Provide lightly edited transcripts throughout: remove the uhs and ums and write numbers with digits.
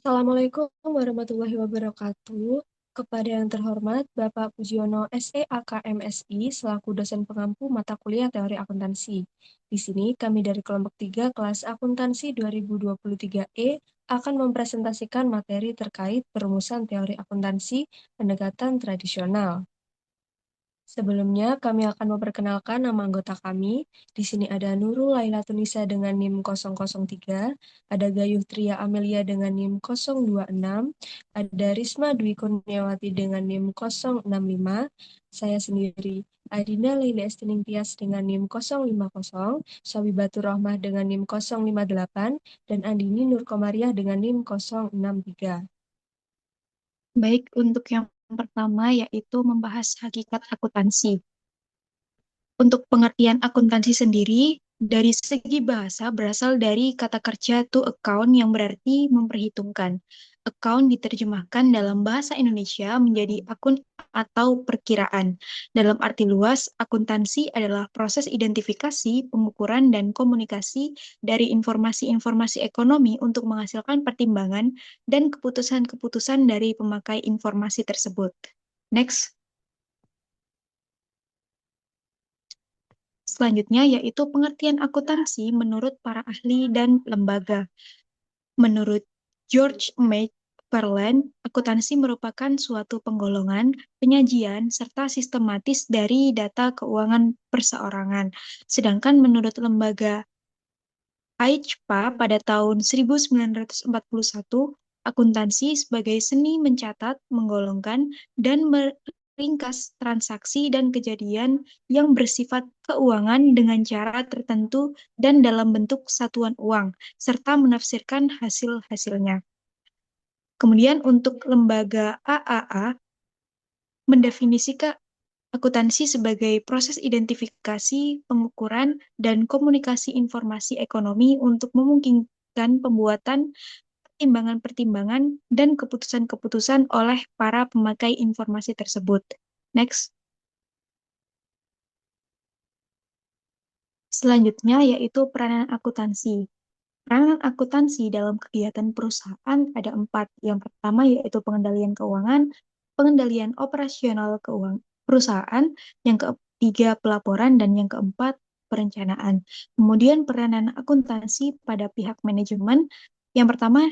Assalamualaikum warahmatullahi wabarakatuh. Kepada yang terhormat Bapak Pujiono SEAKMSI selaku dosen pengampu mata kuliah Teori Akuntansi. Di sini kami dari kelompok 3 kelas Akuntansi 2023E akan mempresentasikan materi terkait perumusan teori akuntansi pendekatan tradisional. Sebelumnya, kami akan memperkenalkan nama anggota kami. Di sini ada Nurul Laila Tunisa dengan NIM 003, ada Gayuh Tria Amelia dengan NIM 026, ada Risma Dwi Kurniawati dengan NIM 065, saya sendiri, Adina Leili Estining Tias dengan NIM 050, Syawi Batur Rahmah dengan NIM 058, dan Andini Nur Komariah dengan NIM 063. Baik, untuk yang pertama yaitu membahas hakikat akuntansi. Untuk pengertian akuntansi sendiri, dari segi bahasa berasal dari kata kerja to account yang berarti memperhitungkan. Account diterjemahkan dalam bahasa Indonesia menjadi akun atau perkiraan. Dalam arti luas, akuntansi adalah proses identifikasi, pengukuran, dan komunikasi dari informasi-informasi ekonomi untuk menghasilkan pertimbangan dan keputusan-keputusan dari pemakai informasi tersebut. Next. Selanjutnya yaitu pengertian akuntansi menurut para ahli dan lembaga. Menurut George McFarlane, akuntansi merupakan suatu penggolongan, penyajian, serta sistematis dari data keuangan perseorangan. Sedangkan menurut lembaga AICPA pada tahun 1941, akuntansi sebagai seni mencatat, menggolongkan, dan meringkas transaksi dan kejadian yang bersifat keuangan dengan cara tertentu dan dalam bentuk satuan uang, serta menafsirkan hasil-hasilnya. Kemudian untuk lembaga AAA mendefinisikan akuntansi sebagai proses identifikasi, pengukuran, dan komunikasi informasi ekonomi untuk memungkinkan pembuatan pertimbangan-pertimbangan dan keputusan-keputusan oleh para pemakai informasi tersebut. Next. Selanjutnya yaitu peranan akuntansi. Peranan akuntansi dalam kegiatan perusahaan ada 4. Yang pertama yaitu pengendalian keuangan, pengendalian operasional keuangan perusahaan, yang ketiga pelaporan, dan yang keempat perencanaan. Kemudian peranan akuntansi pada pihak manajemen, yang pertama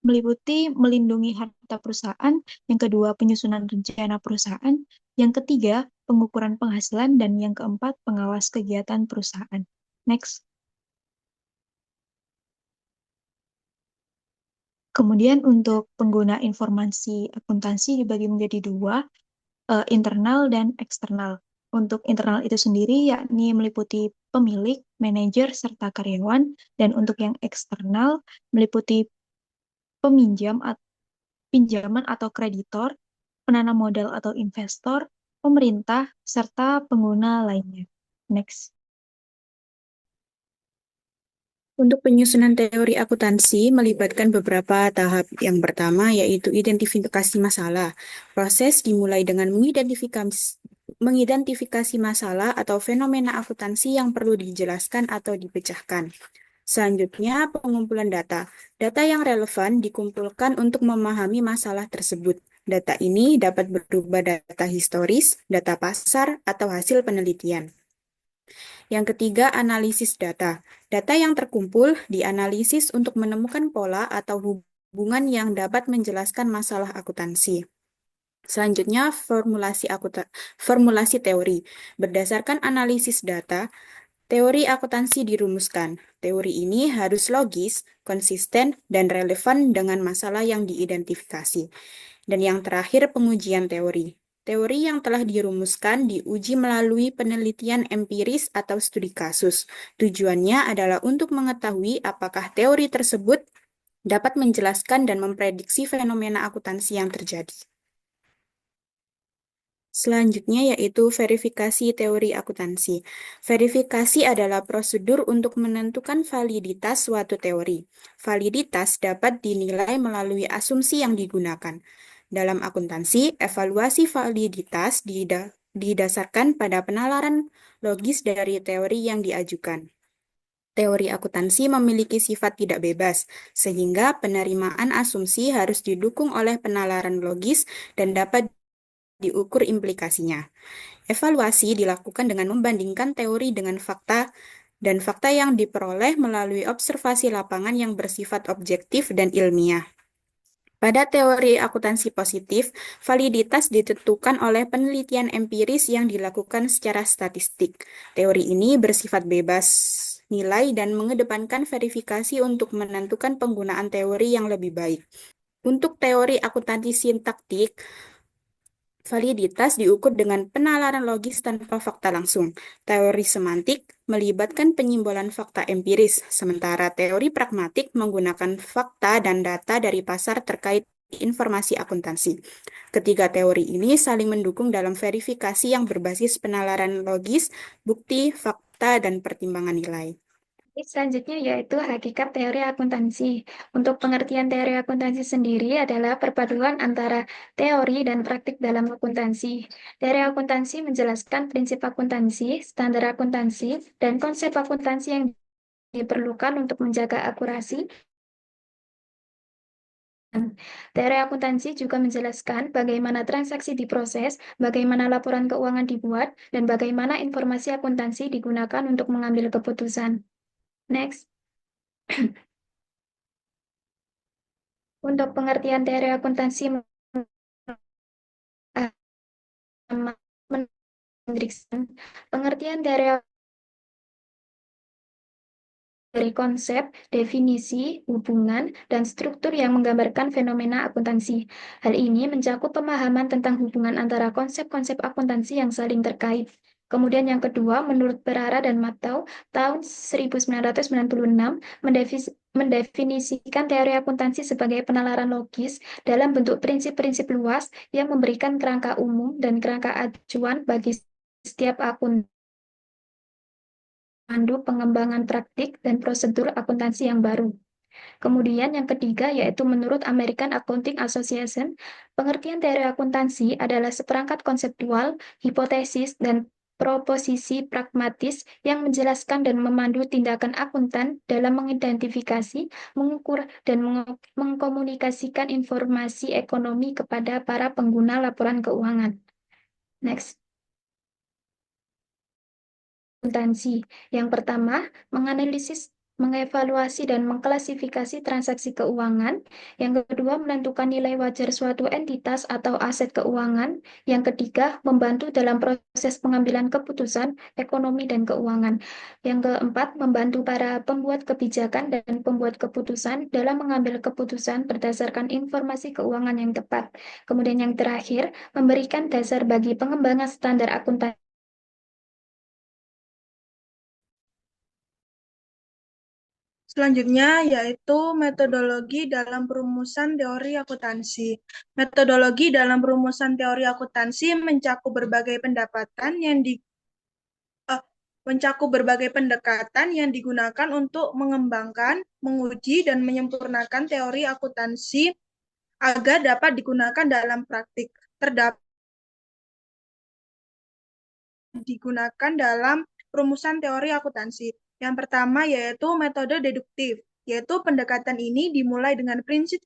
meliputi melindungi harta perusahaan, yang kedua penyusunan rencana perusahaan, yang ketiga pengukuran penghasilan, dan yang keempat pengawas kegiatan perusahaan. Next. Kemudian untuk pengguna informasi akuntansi dibagi menjadi 2, internal dan eksternal. Untuk internal itu sendiri yakni meliputi pemilik, manajer, serta karyawan, dan untuk yang eksternal meliputi peminjam, pinjaman atau kreditor, penanam modal atau investor, pemerintah, serta pengguna lainnya. Next. Untuk penyusunan teori akuntansi melibatkan beberapa tahap. Yang pertama yaitu identifikasi masalah. Proses dimulai dengan mengidentifikasi masalah atau fenomena akuntansi yang perlu dijelaskan atau dipecahkan. Selanjutnya, pengumpulan data. Data yang relevan dikumpulkan untuk memahami masalah tersebut. Data ini dapat berupa data historis, data pasar, atau hasil penelitian. Yang ketiga, analisis data. Data yang terkumpul dianalisis untuk menemukan pola atau hubungan yang dapat menjelaskan masalah akuntansi. Selanjutnya, formulasi teori. Berdasarkan analisis data, teori akuntansi dirumuskan. Teori ini harus logis, konsisten, dan relevan dengan masalah yang diidentifikasi. Dan yang terakhir, pengujian teori. Teori yang telah dirumuskan diuji melalui penelitian empiris atau studi kasus. Tujuannya adalah untuk mengetahui apakah teori tersebut dapat menjelaskan dan memprediksi fenomena akuntansi yang terjadi. Selanjutnya yaitu verifikasi teori akuntansi. Verifikasi adalah prosedur untuk menentukan validitas suatu teori. Validitas dapat dinilai melalui asumsi yang digunakan. Dalam akuntansi, evaluasi validitas didasarkan pada penalaran logis dari teori yang diajukan. Teori akuntansi memiliki sifat tidak bebas, sehingga penerimaan asumsi harus didukung oleh penalaran logis dan dapat diukur implikasinya. Evaluasi dilakukan dengan membandingkan teori dengan fakta dan fakta yang diperoleh melalui observasi lapangan yang bersifat objektif dan ilmiah. Pada teori akuntansi positif, validitas ditentukan oleh penelitian empiris yang dilakukan secara statistik. Teori ini bersifat bebas nilai dan mengedepankan verifikasi untuk menentukan penggunaan teori yang lebih baik. Untuk teori akuntansi sintaktik, validitas diukur dengan penalaran logis tanpa fakta langsung. Teori semantik melibatkan penyimbolan fakta empiris, sementara teori pragmatik menggunakan fakta dan data dari pasar terkait informasi akuntansi. Ketiga teori ini saling mendukung dalam verifikasi yang berbasis penalaran logis, bukti, fakta, dan pertimbangan nilai. Selanjutnya yaitu hakikat teori akuntansi. Untuk pengertian teori akuntansi sendiri adalah perpaduan antara teori dan praktik dalam akuntansi. Teori akuntansi menjelaskan prinsip akuntansi, standar akuntansi, dan konsep akuntansi yang diperlukan untuk menjaga akurasi. Teori akuntansi juga menjelaskan bagaimana transaksi diproses, bagaimana laporan keuangan dibuat, dan bagaimana informasi akuntansi digunakan untuk mengambil keputusan. Next. Untuk pengertian teori akuntansi pengertian dari konsep, definisi, hubungan, dan struktur yang menggambarkan fenomena akuntansi. Hal ini mencakup pemahaman tentang hubungan antara konsep-konsep akuntansi yang saling terkait. Kemudian yang kedua, menurut Perara dan Matau, tahun 1996 mendefinisikan teori akuntansi sebagai penalaran logis dalam bentuk prinsip-prinsip luas yang memberikan kerangka umum dan kerangka acuan bagi setiap akun pandu pengembangan praktik dan prosedur akuntansi yang baru. Kemudian yang ketiga yaitu menurut American Accounting Association, pengertian teori akuntansi adalah seperangkat konseptual, hipotesis, dan proposisi pragmatis yang menjelaskan dan memandu tindakan akuntan dalam mengidentifikasi, mengukur, dan mengkomunikasikan informasi ekonomi kepada para pengguna laporan keuangan. Next. Akuntansi. Yang pertama, menganalisis, mengevaluasi, dan mengklasifikasi transaksi keuangan. Yang kedua, menentukan nilai wajar suatu entitas atau aset keuangan. Yang ketiga, membantu dalam proses pengambilan keputusan ekonomi dan keuangan. Yang keempat, membantu para pembuat kebijakan dan pembuat keputusan dalam mengambil keputusan berdasarkan informasi keuangan yang tepat. Kemudian yang terakhir, memberikan dasar bagi pengembangan standar akuntansi. Selanjutnya yaitu metodologi dalam perumusan teori akuntansi. Metodologi dalam perumusan teori akuntansi mencakup berbagai pendekatan yang digunakan untuk mengembangkan, menguji, dan menyempurnakan teori akuntansi agar dapat digunakan dalam praktik. Digunakan dalam perumusan teori akuntansi. Yang pertama yaitu metode deduktif, yaitu pendekatan ini dimulai dengan prinsip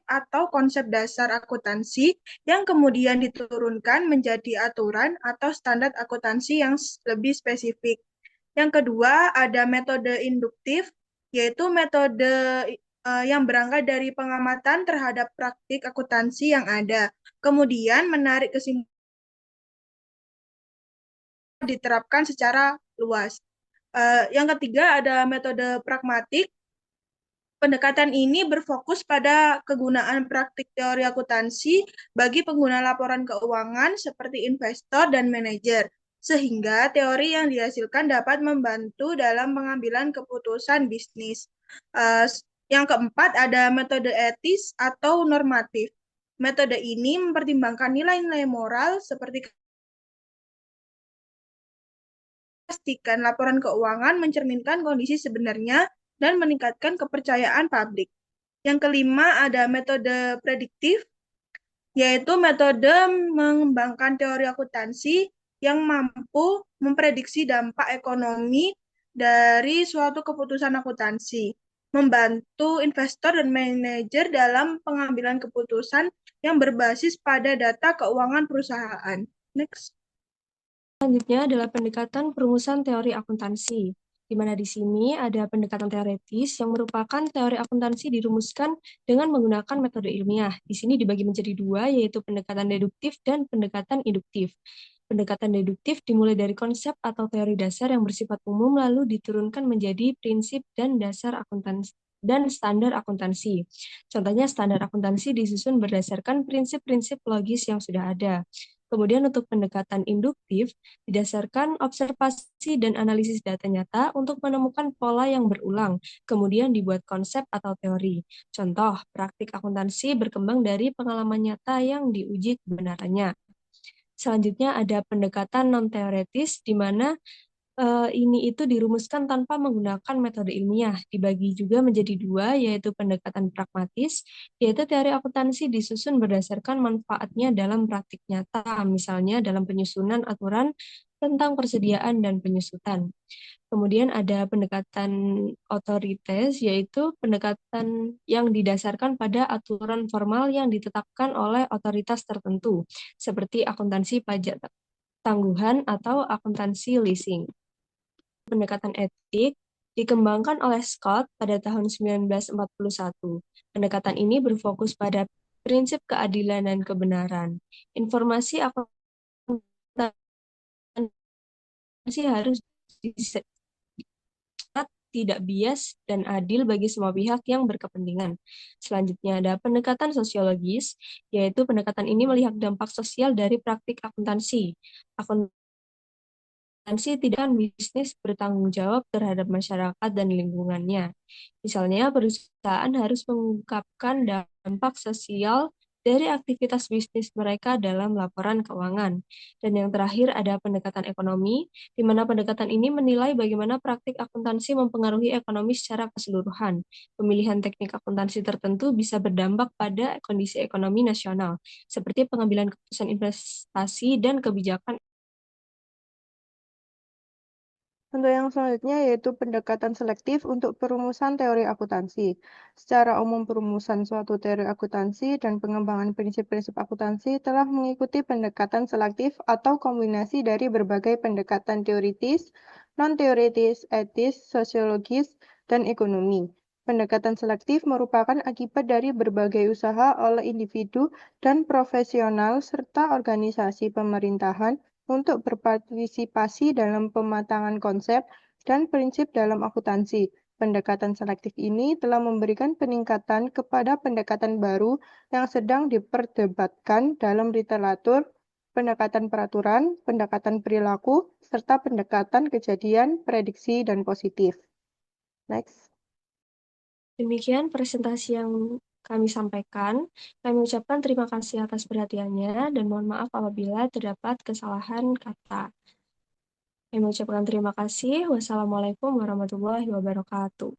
atau konsep dasar akuntansi yang kemudian diturunkan menjadi aturan atau standar akuntansi yang lebih spesifik. Yang kedua ada metode induktif, yaitu metode yang berangkat dari pengamatan terhadap praktik akuntansi yang ada, kemudian menarik kesimpulan diterapkan secara luas. Yang ketiga ada metode pragmatik. Pendekatan ini berfokus pada kegunaan praktik teori akuntansi bagi pengguna laporan keuangan seperti investor dan manajer, sehingga teori yang dihasilkan dapat membantu dalam pengambilan keputusan bisnis. Yang keempat ada metode etis atau normatif. Metode ini mempertimbangkan nilai-nilai moral seperti pastikan laporan keuangan mencerminkan kondisi sebenarnya dan meningkatkan kepercayaan publik. Yang kelima ada metode prediktif, yaitu metode mengembangkan teori akuntansi yang mampu memprediksi dampak ekonomi dari suatu keputusan akuntansi, membantu investor dan manajer dalam pengambilan keputusan yang berbasis pada data keuangan perusahaan. Next. Selanjutnya adalah pendekatan perumusan teori akuntansi, di mana di sini ada pendekatan teoretis yang merupakan teori akuntansi dirumuskan dengan menggunakan metode ilmiah. Di sini dibagi menjadi dua, yaitu pendekatan deduktif dan pendekatan induktif. Pendekatan deduktif dimulai dari konsep atau teori dasar yang bersifat umum lalu diturunkan menjadi prinsip dan dasar akuntansi dan standar akuntansi. Contohnya standar akuntansi disusun berdasarkan prinsip-prinsip logis yang sudah ada. Kemudian untuk pendekatan induktif didasarkan observasi dan analisis data nyata untuk menemukan pola yang berulang, kemudian dibuat konsep atau teori. Contoh, praktik akuntansi berkembang dari pengalaman nyata yang diuji kebenarannya. Selanjutnya ada pendekatan non-teoretis, di mana ini itu dirumuskan tanpa menggunakan metode ilmiah. Dibagi juga menjadi dua, yaitu pendekatan pragmatis, yaitu teori akuntansi disusun berdasarkan manfaatnya dalam praktik nyata, misalnya dalam penyusunan aturan tentang persediaan dan penyusutan. Kemudian ada pendekatan otoritas, yaitu pendekatan yang didasarkan pada aturan formal yang ditetapkan oleh otoritas tertentu, seperti akuntansi pajak tangguhan atau akuntansi leasing. Pendekatan etik dikembangkan oleh Scott pada tahun 1941. Pendekatan ini berfokus pada prinsip keadilan dan kebenaran. Informasi akuntansi harus tidak bias dan adil bagi semua pihak yang berkepentingan. Selanjutnya ada pendekatan sosiologis, yaitu pendekatan ini melihat dampak sosial dari praktik akuntansi. Akuntansi tidak bisnis bertanggung jawab terhadap masyarakat dan lingkungannya. Misalnya, perusahaan harus mengungkapkan dampak sosial dari aktivitas bisnis mereka dalam laporan keuangan. Dan yang terakhir ada pendekatan ekonomi, di mana pendekatan ini menilai bagaimana praktik akuntansi mempengaruhi ekonomi secara keseluruhan. Pemilihan teknik akuntansi tertentu bisa berdampak pada kondisi ekonomi nasional, seperti pengambilan keputusan investasi dan kebijakan. Untuk yang selanjutnya yaitu pendekatan selektif untuk perumusan teori akuntansi. Secara umum perumusan suatu teori akuntansi dan pengembangan prinsip-prinsip akuntansi telah mengikuti pendekatan selektif atau kombinasi dari berbagai pendekatan teoritis, non-teoritis, etis, sosiologis, dan ekonomi. Pendekatan selektif merupakan akibat dari berbagai usaha oleh individu dan profesional serta organisasi pemerintahan untuk berpartisipasi dalam pematangan konsep dan prinsip dalam akuntansi. Pendekatan selektif ini telah memberikan peningkatan kepada pendekatan baru yang sedang diperdebatkan dalam literatur, pendekatan peraturan, pendekatan perilaku, serta pendekatan kejadian, prediksi, dan positif. Next. Demikian presentasi yang kami sampaikan. Kami ucapkan terima kasih atas perhatiannya dan mohon maaf apabila terdapat kesalahan kata. Kami ucapkan terima kasih. Wassalamualaikum warahmatullahi wabarakatuh.